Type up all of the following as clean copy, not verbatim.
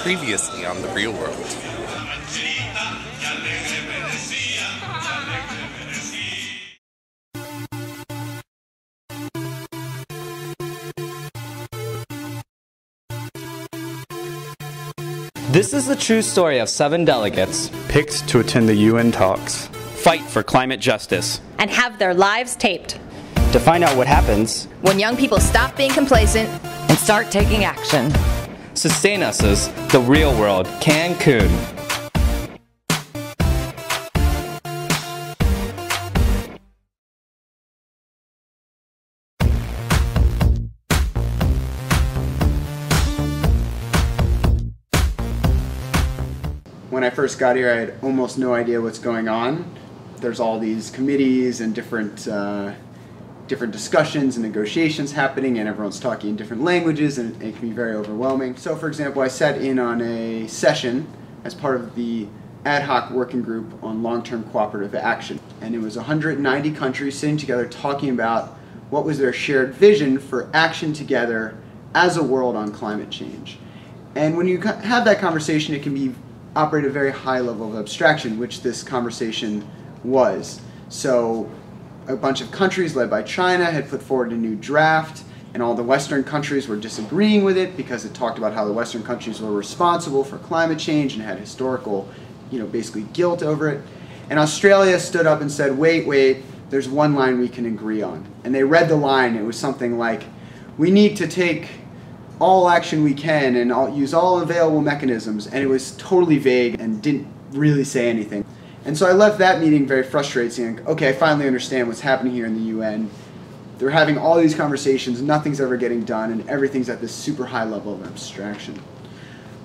Previously on The Real World. This is the true story of 7 delegates picked to attend the UN talks, fight for climate justice, and have their lives taped. To find out what happens when young people stop being complacent and start taking action. SustainUS's The Real World, Cancun. When I first got here, I had almost no idea what's going on. There's all these committees and different discussions and negotiations happening, and everyone's talking in different languages, and it can be very overwhelming. So, for example, I sat in on a session as part of the ad hoc working group on long-term cooperative action, and it was 190 countries sitting together talking about what was their shared vision for action together as a world on climate change. And when you have that conversation, it can operate at a very high level of abstraction, which this conversation was. So a bunch of countries led by China had put forward a new draft, and all the Western countries were disagreeing with it because it talked about how the Western countries were responsible for climate change and had historical, basically guilt over it. And Australia stood up and said, wait, there's one line we can agree on. And they read the line. It was something like, we need to take all action we can and use all available mechanisms, and it was totally vague and didn't really say anything. And so I left that meeting very frustrated, saying, okay, I finally understand what's happening here in the UN. They're having all these conversations, nothing's ever getting done, and everything's at this super high level of abstraction.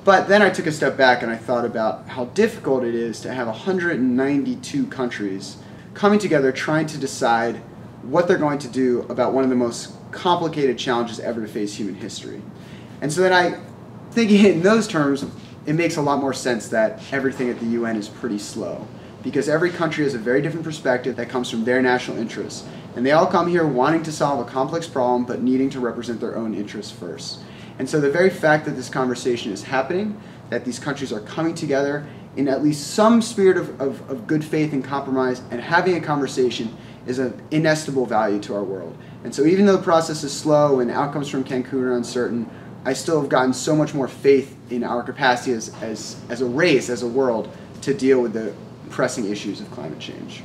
But then I took a step back and I thought about how difficult it is to have 192 countries coming together trying to decide what they're going to do about one of the most complicated challenges ever to face human history. And so then thinking in those terms, it makes a lot more sense that everything at the UN is pretty slow, because every country has a very different perspective that comes from their national interests. And they all come here wanting to solve a complex problem, but needing to represent their own interests first. And so the very fact that this conversation is happening, that these countries are coming together in at least some spirit of good faith and compromise and having a conversation, is an inestimable value to our world. And so even though the process is slow and outcomes from Cancun are uncertain, I still have gotten so much more faith in our capacity as a race, as a world, to deal with the pressing issues of climate change.